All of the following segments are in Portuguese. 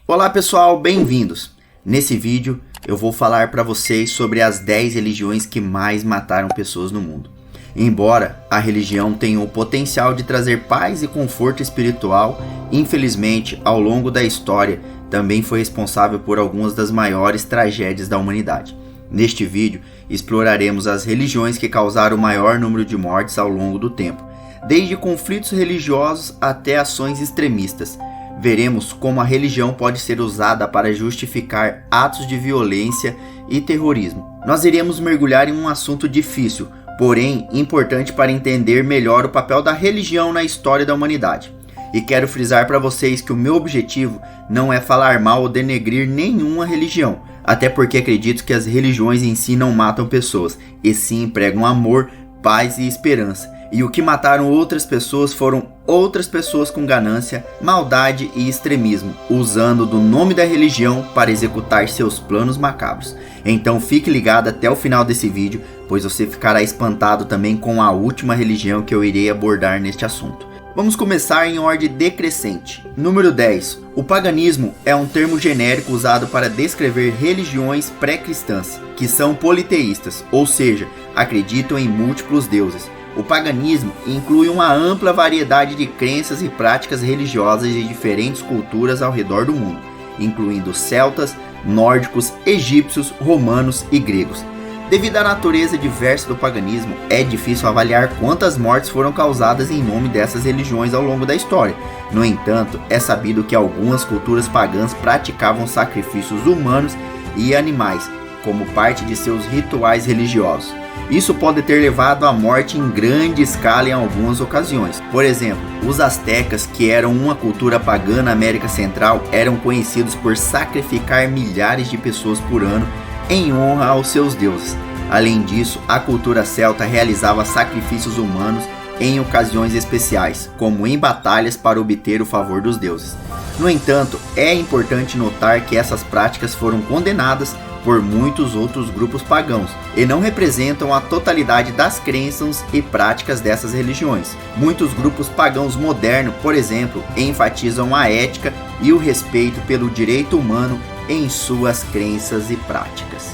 Olá pessoal, bem-vindos! Nesse vídeo eu vou falar para vocês sobre as 10 religiões que mais mataram pessoas no mundo. Embora a religião tenha o potencial de trazer paz e conforto espiritual, infelizmente ao longo da história também foi responsável por algumas das maiores tragédias da humanidade. Neste vídeo exploraremos as religiões que causaram o maior número de mortes ao longo do tempo, desde conflitos religiosos até ações extremistas. Veremos como a religião pode ser usada para justificar atos de violência e terrorismo. Nós iremos mergulhar em um assunto difícil, porém importante para entender melhor o papel da religião na história da humanidade. E quero frisar para vocês que o meu objetivo não é falar mal ou denegrir nenhuma religião, até porque acredito que as religiões em si não matam pessoas, e sim pregam amor, paz e esperança. E o que mataram outras pessoas foram outras pessoas com ganância, maldade e extremismo, usando do nome da religião para executar seus planos macabros. Então fique ligado até o final desse vídeo, pois você ficará espantado também com a última religião que eu irei abordar neste assunto. Vamos começar em ordem decrescente. Número 10. O paganismo é um termo genérico usado para descrever religiões pré-cristãs, que são politeístas, ou seja, acreditam em múltiplos deuses. O paganismo inclui uma ampla variedade de crenças e práticas religiosas de diferentes culturas ao redor do mundo, incluindo celtas, nórdicos, egípcios, romanos e gregos. Devido à natureza diversa do paganismo, é difícil avaliar quantas mortes foram causadas em nome dessas religiões ao longo da história. No entanto, é sabido que algumas culturas pagãs praticavam sacrifícios humanos e animais como parte de seus rituais religiosos. Isso pode ter levado à morte em grande escala em algumas ocasiões. Por exemplo, os astecas, que eram uma cultura pagã na América Central, eram conhecidos por sacrificar milhares de pessoas por ano em honra aos seus deuses. Além disso, a cultura celta realizava sacrifícios humanos em ocasiões especiais, como em batalhas para obter o favor dos deuses. No entanto, é importante notar que essas práticas foram condenadas por muitos outros grupos pagãos e não representam a totalidade das crenças e práticas dessas religiões. Muitos grupos pagãos modernos, por exemplo, enfatizam a ética e o respeito pelo direito humano em suas crenças e práticas.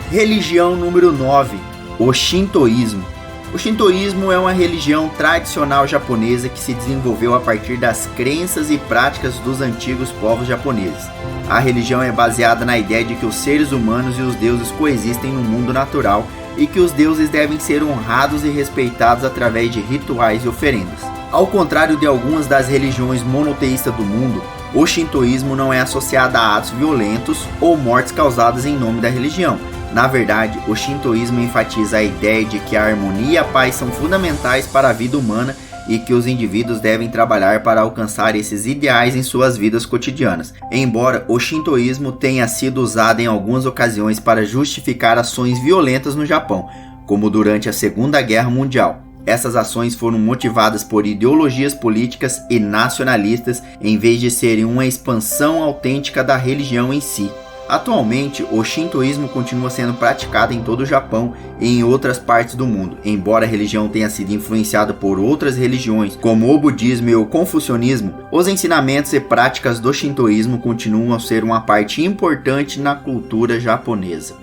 Religião número 9. O Shintoísmo. O Shintoísmo é uma religião tradicional japonesa que se desenvolveu a partir das crenças e práticas dos antigos povos japoneses. A religião é baseada na ideia de que os seres humanos e os deuses coexistem no mundo natural e que os deuses devem ser honrados e respeitados através de rituais e oferendas. Ao contrário de algumas das religiões monoteístas do mundo, o shintoísmo não é associado a atos violentos ou mortes causadas em nome da religião. Na verdade, o shintoísmo enfatiza a ideia de que a harmonia e a paz são fundamentais para a vida humana e que os indivíduos devem trabalhar para alcançar esses ideais em suas vidas cotidianas. Embora o shintoísmo tenha sido usado em algumas ocasiões para justificar ações violentas no Japão, como durante a Segunda Guerra Mundial, essas ações foram motivadas por ideologias políticas e nacionalistas em vez de serem uma expansão autêntica da religião em si. Atualmente, o shintoísmo continua sendo praticado em todo o Japão e em outras partes do mundo. Embora a religião tenha sido influenciada por outras religiões, como o budismo e o confucionismo, os ensinamentos e práticas do shintoísmo continuam a ser uma parte importante na cultura japonesa.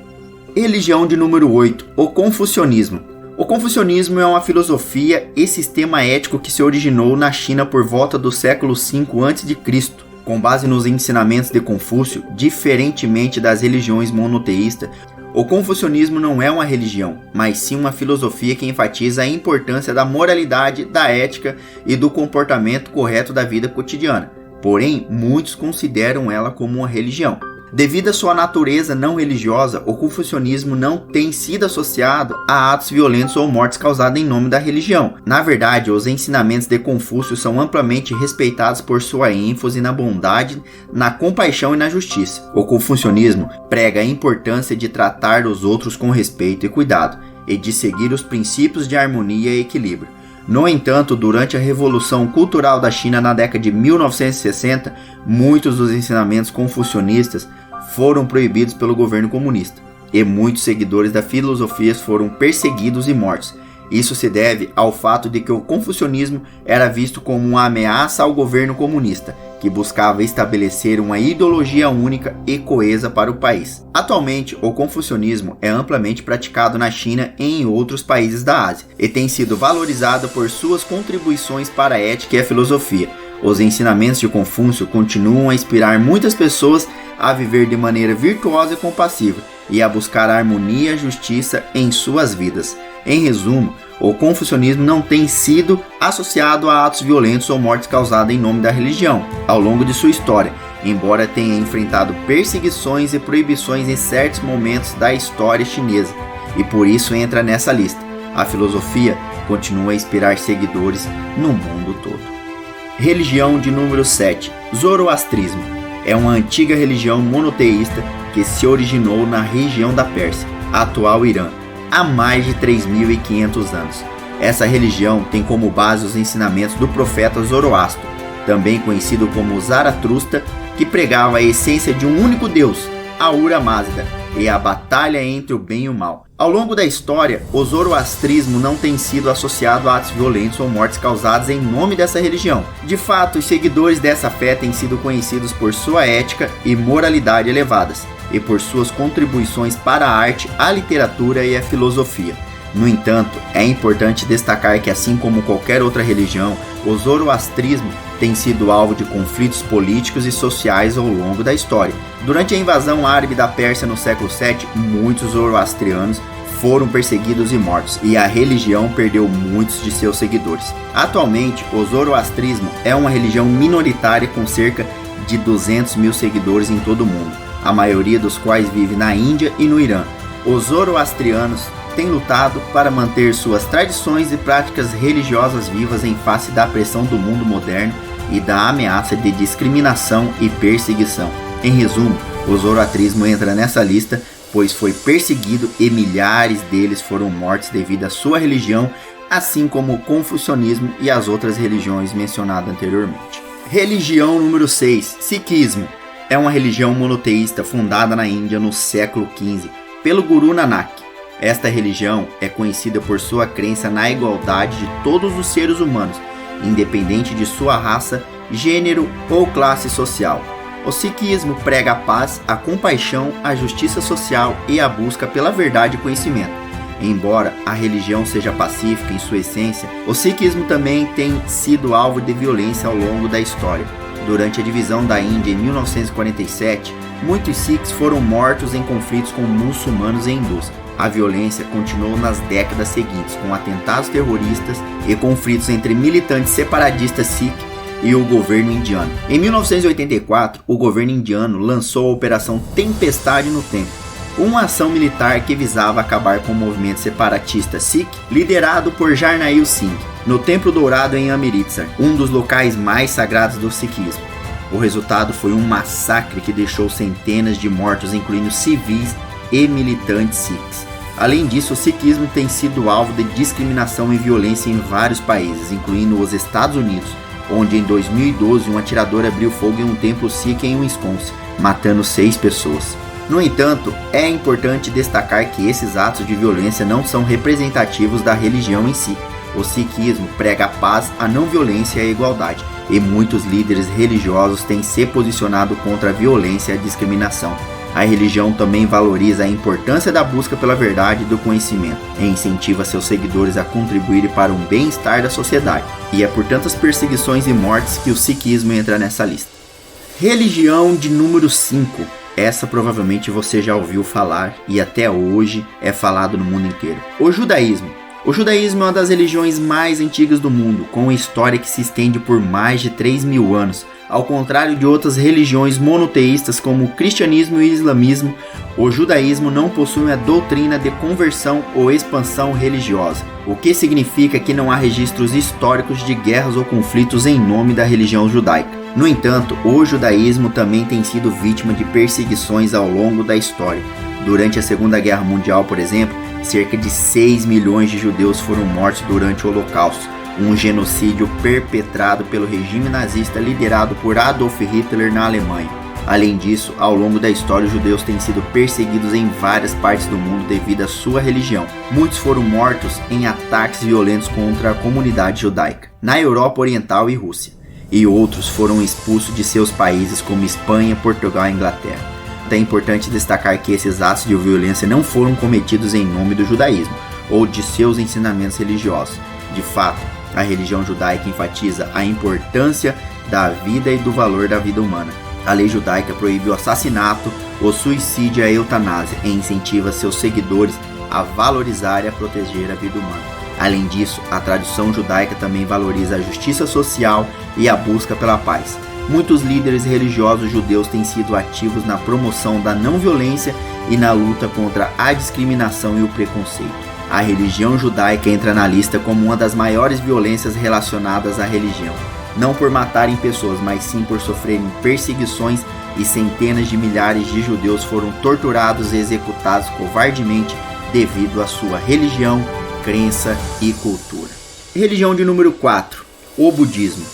Religião de número 8. O confucionismo. O confucionismo é uma filosofia e sistema ético que se originou na China por volta do século V a.C., com base nos ensinamentos de Confúcio. Diferentemente das religiões monoteístas, o confucionismo não é uma religião, mas sim uma filosofia que enfatiza a importância da moralidade, da ética e do comportamento correto da vida cotidiana. Porém, muitos consideram ela como uma religião. Devido à sua natureza não religiosa, o confucionismo não tem sido associado a atos violentos ou mortes causadas em nome da religião. Na verdade, os ensinamentos de Confúcio são amplamente respeitados por sua ênfase na bondade, na compaixão e na justiça. O confucionismo prega a importância de tratar os outros com respeito e cuidado, e de seguir os princípios de harmonia e equilíbrio. No entanto, durante a Revolução Cultural da China na década de 1960, muitos dos ensinamentos confucionistas foram proibidos pelo governo comunista, e muitos seguidores da filosofia foram perseguidos e mortos. Isso se deve ao fato de que o confucionismo era visto como uma ameaça ao governo comunista, que buscava estabelecer uma ideologia única e coesa para o país. Atualmente, o confucionismo é amplamente praticado na China e em outros países da Ásia, e tem sido valorizado por suas contribuições para a ética e a filosofia. Os ensinamentos de Confúcio continuam a inspirar muitas pessoas a viver de maneira virtuosa e compassiva, e a buscar a harmonia e a justiça em suas vidas. Em resumo, o confucionismo não tem sido associado a atos violentos ou mortes causadas em nome da religião ao longo de sua história, embora tenha enfrentado perseguições e proibições em certos momentos da história chinesa, e por isso entra nessa lista. A filosofia continua a inspirar seguidores no mundo todo. Religião de número 7. Zoroastrismo. É uma antiga religião monoteísta que se originou na região da Pérsia, atual Irã, há mais de 3.500 anos. Essa religião tem como base os ensinamentos do profeta Zoroastro, também conhecido como Zaratustra, que pregava a essência de um único Deus, Ahura Mazda, e a batalha entre o bem e o mal. Ao longo da história, o zoroastrismo não tem sido associado a atos violentos ou mortes causadas em nome dessa religião. De fato, os seguidores dessa fé têm sido conhecidos por sua ética e moralidade elevadas, e por suas contribuições para a arte, a literatura e a filosofia. No entanto, é importante destacar que, assim como qualquer outra religião, o zoroastrismo tem sido alvo de conflitos políticos e sociais ao longo da história. Durante a invasão árabe da Pérsia no século VII, muitos zoroastrianos foram perseguidos e mortos, e a religião perdeu muitos de seus seguidores. Atualmente, o zoroastrismo é uma religião minoritária com cerca de 200 mil seguidores em todo o mundo, a maioria dos quais vive na Índia e no Irã. Os zoroastrianos têm lutado para manter suas tradições e práticas religiosas vivas em face da pressão do mundo moderno e da ameaça de discriminação e perseguição. Em resumo, o zoroastrismo entra nessa lista, pois foi perseguido e milhares deles foram mortos devido à sua religião, assim como o confucionismo e as outras religiões mencionadas anteriormente. Religião número 6, Sikhismo. É uma religião monoteísta fundada na Índia no século XV pelo Guru Nanak. Esta religião é conhecida por sua crença na igualdade de todos os seres humanos, independente de sua raça, gênero ou classe social. O sikhismo prega a paz, a compaixão, a justiça social e a busca pela verdade e conhecimento. Embora a religião seja pacífica em sua essência, o sikhismo também tem sido alvo de violência ao longo da história. Durante a divisão da Índia em 1947, muitos sikhs foram mortos em conflitos com muçulmanos e hindus. A violência continuou nas décadas seguintes, com atentados terroristas e conflitos entre militantes separatistas sikh e o governo indiano. Em 1984, o governo indiano lançou a Operação Tempestade no Templo, uma ação militar que visava acabar com o movimento separatista sikh, liderado por Jarnail Singh, no Templo Dourado em Amritsar, um dos locais mais sagrados do sikhismo. O resultado foi um massacre que deixou centenas de mortos, incluindo civis e militantes sikhs. Além disso, o sikhismo tem sido alvo de discriminação e violência em vários países, incluindo os Estados Unidos, onde em 2012 um atirador abriu fogo em um templo sikh em Wisconsin, matando 6 pessoas. No entanto, é importante destacar que esses atos de violência não são representativos da religião em si. O sikhismo prega a paz, a não violência e a igualdade, e muitos líderes religiosos têm se posicionado contra a violência e a discriminação. A religião também valoriza a importância da busca pela verdade e do conhecimento, e incentiva seus seguidores a contribuírem para um bem-estar da sociedade. E é por tantas perseguições e mortes que o sikhismo entra nessa lista. Religião de número 5. Essa provavelmente você já ouviu falar e até hoje é falado no mundo inteiro. O judaísmo. O judaísmo é uma das religiões mais antigas do mundo, com uma história que se estende por mais de 3.000 anos. Ao contrário de outras religiões monoteístas como o cristianismo e o islamismo, o judaísmo não possui uma doutrina de conversão ou expansão religiosa, o que significa que não há registros históricos de guerras ou conflitos em nome da religião judaica. No entanto, o judaísmo também tem sido vítima de perseguições ao longo da história. Durante a Segunda Guerra Mundial, por exemplo, cerca de 6 milhões de judeus foram mortos durante o Holocausto, um genocídio perpetrado pelo regime nazista liderado por Adolf Hitler na Alemanha. Além disso, ao longo da história, os judeus têm sido perseguidos em várias partes do mundo devido à sua religião. Muitos foram mortos em ataques violentos contra a comunidade judaica, na Europa Oriental e Rússia, e outros foram expulsos de seus países como Espanha, Portugal e Inglaterra. É importante destacar que esses atos de violência não foram cometidos em nome do judaísmo ou de seus ensinamentos religiosos. De fato, a religião judaica enfatiza a importância da vida e do valor da vida humana. A lei judaica proíbe o assassinato, o suicídio e a eutanásia e incentiva seus seguidores a valorizar e a proteger a vida humana. Além disso, a tradição judaica também valoriza a justiça social e a busca pela paz. Muitos líderes religiosos judeus têm sido ativos na promoção da não violência e na luta contra a discriminação e o preconceito. A religião judaica entra na lista como uma das maiores violências relacionadas à religião. Não por matarem pessoas, mas sim por sofrerem perseguições, e centenas de milhares de judeus foram torturados e executados covardemente devido à sua religião, crença e cultura. Religião de número 4, o budismo.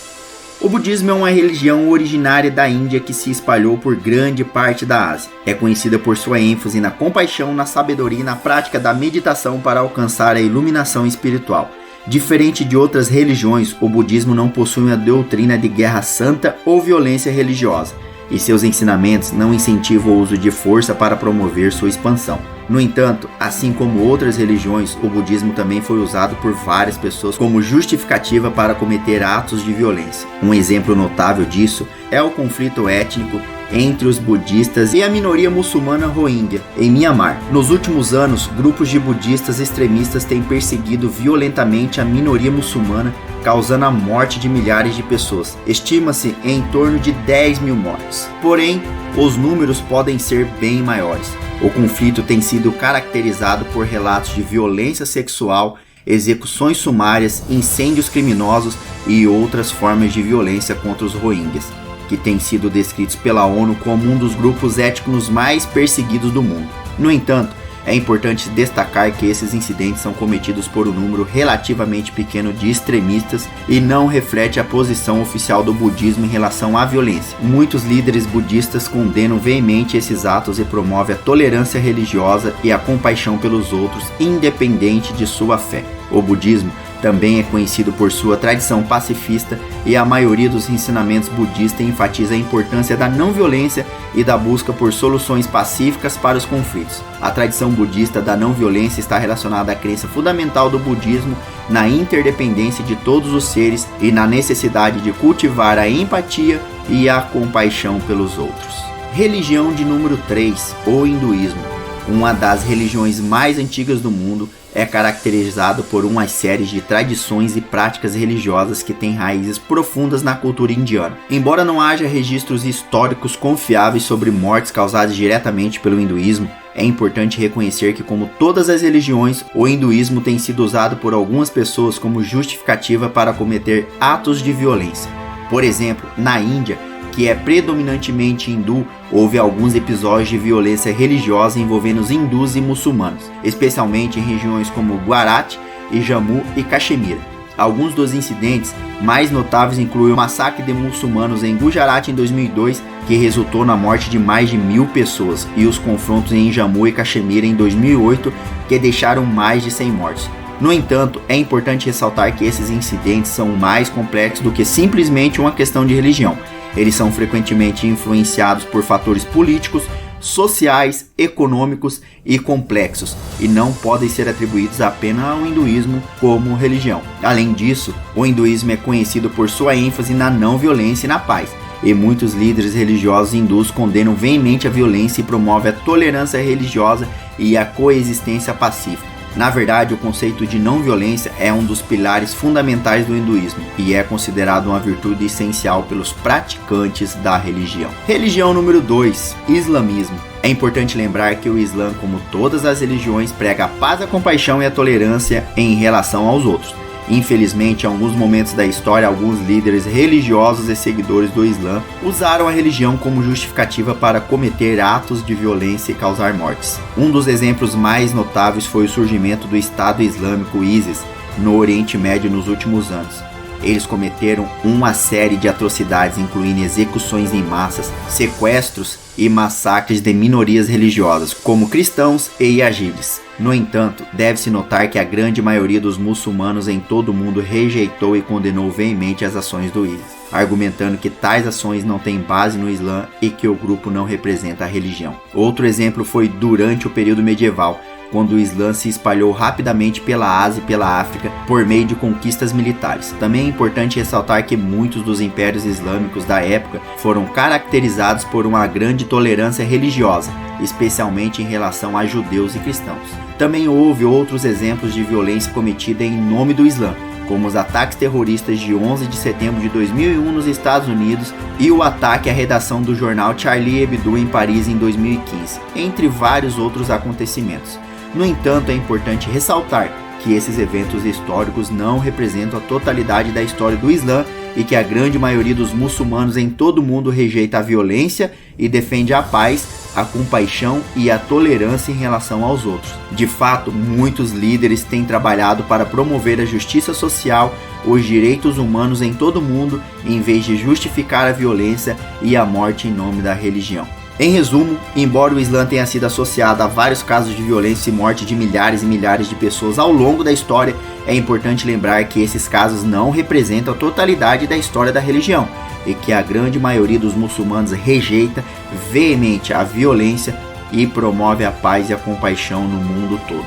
O budismo é uma religião originária da Índia que se espalhou por grande parte da Ásia. É conhecida por sua ênfase na compaixão, na sabedoria e na prática da meditação para alcançar a iluminação espiritual. Diferente de outras religiões, o budismo não possui uma doutrina de guerra santa ou violência religiosa, e seus ensinamentos não incentivam o uso de força para promover sua expansão. No entanto, assim como outras religiões, o budismo também foi usado por várias pessoas como justificativa para cometer atos de violência. Um exemplo notável disso é o conflito étnico entre os budistas e a minoria muçulmana Rohingya, em Myanmar. Nos últimos anos, grupos de budistas extremistas têm perseguido violentamente a minoria muçulmana, causando a morte de milhares de pessoas. Estima-se em torno de 10 mil mortes. Porém, os números podem ser bem maiores. O conflito tem sido caracterizado por relatos de violência sexual, execuções sumárias, incêndios criminosos e outras formas de violência contra os Rohingyas, que têm sido descritos pela ONU como um dos grupos étnicos mais perseguidos do mundo. No entanto, é importante destacar que esses incidentes são cometidos por um número relativamente pequeno de extremistas e não reflete a posição oficial do budismo em relação à violência. Muitos líderes budistas condenam veemente esses atos e promovem a tolerância religiosa e a compaixão pelos outros, independente de sua fé. O budismo também é conhecido por sua tradição pacifista e a maioria dos ensinamentos budistas enfatiza a importância da não violência e da busca por soluções pacíficas para os conflitos. A tradição budista da não violência está relacionada à crença fundamental do budismo na interdependência de todos os seres e na necessidade de cultivar a empatia e a compaixão pelos outros. Religião de número 3, o hinduísmo. Uma das religiões mais antigas do mundo, é caracterizado por uma série de tradições e práticas religiosas que têm raízes profundas na cultura indiana. Embora não haja registros históricos confiáveis sobre mortes causadas diretamente pelo hinduísmo, é importante reconhecer que, como todas as religiões, o hinduísmo tem sido usado por algumas pessoas como justificativa para cometer atos de violência. Por exemplo, na Índia, que é predominantemente hindu, houve alguns episódios de violência religiosa envolvendo os hindus e muçulmanos, especialmente em regiões como Gujarat e Jammu e Caxemira. Alguns dos incidentes mais notáveis incluem o massacre de muçulmanos em Gujarat em 2002, que resultou na morte de mais de 1.000 pessoas, e os confrontos em Jammu e Caxemira em 2008, que deixaram mais de 100 mortos. No entanto, é importante ressaltar que esses incidentes são mais complexos do que simplesmente uma questão de religião. Eles são frequentemente influenciados por fatores políticos, sociais, econômicos e complexos, e não podem ser atribuídos apenas ao hinduísmo como religião. Além disso, o hinduísmo é conhecido por sua ênfase na não violência e na paz, e muitos líderes religiosos hindus condenam veemente a violência e promovem a tolerância religiosa e a coexistência pacífica. Na verdade, o conceito de não violência é um dos pilares fundamentais do hinduísmo e é considerado uma virtude essencial pelos praticantes da religião. Religião número 2, islamismo. É importante lembrar que o Islã, como todas as religiões, prega a paz, a compaixão e a tolerância em relação aos outros. Infelizmente, em alguns momentos da história, alguns líderes religiosos e seguidores do Islã usaram a religião como justificativa para cometer atos de violência e causar mortes. Um dos exemplos mais notáveis foi o surgimento do Estado Islâmico ISIS no Oriente Médio nos últimos anos. Eles cometeram uma série de atrocidades, incluindo execuções em massas, sequestros e massacres de minorias religiosas, como cristãos e yazidis. No entanto, deve-se notar que a grande maioria dos muçulmanos em todo o mundo rejeitou e condenou veemente as ações do ISIS, argumentando que tais ações não têm base no Islã e que o grupo não representa a religião. Outro exemplo foi durante o período medieval, quando o Islã se espalhou rapidamente pela Ásia e pela África por meio de conquistas militares. Também é importante ressaltar que muitos dos impérios islâmicos da época foram caracterizados por uma grande tolerância religiosa, especialmente em relação a judeus e cristãos. Também houve outros exemplos de violência cometida em nome do Islã, como os ataques terroristas de 11 de setembro de 2001 nos Estados Unidos e o ataque à redação do jornal Charlie Hebdo em Paris em 2015, entre vários outros acontecimentos. No entanto, é importante ressaltar que esses eventos históricos não representam a totalidade da história do Islã e que a grande maioria dos muçulmanos em todo o mundo rejeita a violência e defende a paz, a compaixão e a tolerância em relação aos outros. De fato, muitos líderes têm trabalhado para promover a justiça social, os direitos humanos em todo o mundo, em vez de justificar a violência e a morte em nome da religião. Em resumo, embora o Islã tenha sido associado a vários casos de violência e morte de milhares e milhares de pessoas ao longo da história, é importante lembrar que esses casos não representam a totalidade da história da religião e que a grande maioria dos muçulmanos rejeita veemente a violência e promove a paz e a compaixão no mundo todo.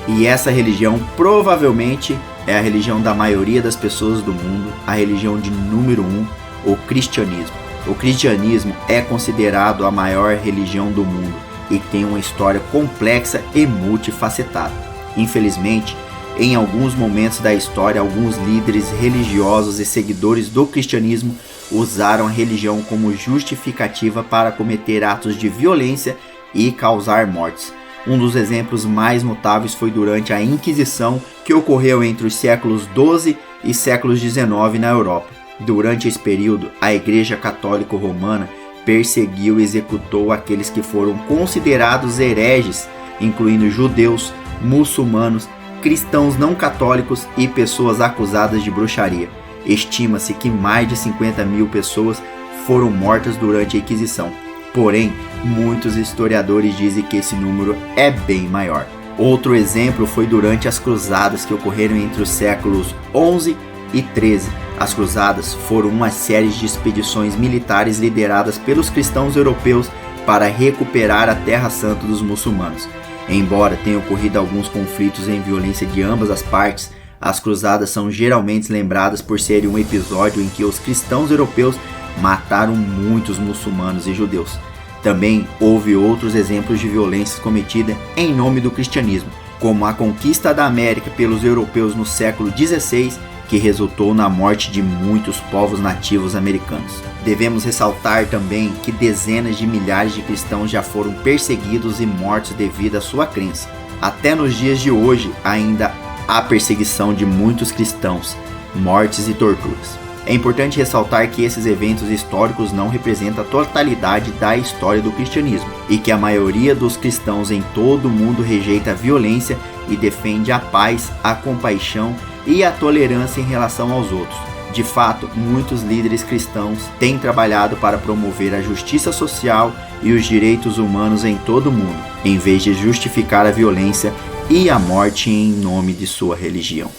E essa religião provavelmente é a religião da maioria das pessoas do mundo, a religião de número 1, o cristianismo. O cristianismo é considerado a maior religião do mundo e tem uma história complexa e multifacetada. Infelizmente, em alguns momentos da história, alguns líderes religiosos e seguidores do cristianismo usaram a religião como justificativa para cometer atos de violência e causar mortes. Um dos exemplos mais notáveis foi durante a Inquisição, que ocorreu entre os séculos XII e séculos XIX na Europa. Durante esse período, a Igreja Católica Romana perseguiu e executou aqueles que foram considerados hereges, incluindo judeus, muçulmanos, cristãos não católicos e pessoas acusadas de bruxaria. Estima-se que mais de 50 mil pessoas foram mortas durante a Inquisição. Porém, muitos historiadores dizem que esse número é bem maior. Outro exemplo foi durante as cruzadas que ocorreram entre os séculos XI e XIII. As cruzadas foram uma série de expedições militares lideradas pelos cristãos europeus para recuperar a Terra Santa dos muçulmanos. Embora tenham ocorrido alguns conflitos em violência de ambas as partes, as cruzadas são geralmente lembradas por serem um episódio em que os cristãos europeus mataram muitos muçulmanos e judeus. Também houve outros exemplos de violências cometidas em nome do cristianismo, como a conquista da América pelos europeus no século XVI, que resultou na morte de muitos povos nativos americanos. Devemos ressaltar também que dezenas de milhares de cristãos já foram perseguidos e mortos devido à sua crença. Até nos dias de hoje ainda há perseguição de muitos cristãos, mortes e torturas. É importante ressaltar que esses eventos históricos não representam a totalidade da história do cristianismo e que a maioria dos cristãos em todo o mundo rejeita a violência e defende a paz, a compaixão e a tolerância em relação aos outros. De fato, muitos líderes cristãos têm trabalhado para promover a justiça social e os direitos humanos em todo o mundo, em vez de justificar a violência e a morte em nome de sua religião.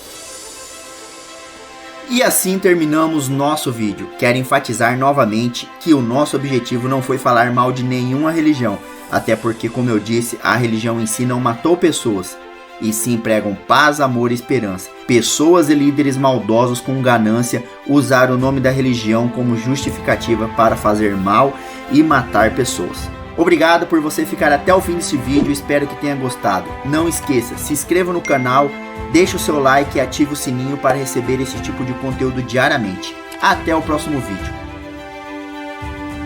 E assim terminamos nosso vídeo. Quero enfatizar novamente que o nosso objetivo não foi falar mal de nenhuma religião, até porque, como eu disse, a religião em si não matou pessoas, e sim pregam paz, amor e esperança. Pessoas e líderes maldosos com ganância usaram o nome da religião como justificativa para fazer mal e matar pessoas. Obrigado por você ficar até o fim desse vídeo, espero que tenha gostado. Não esqueça, se inscreva no canal, deixe o seu like e ative o sininho para receber esse tipo de conteúdo diariamente. Até o próximo vídeo.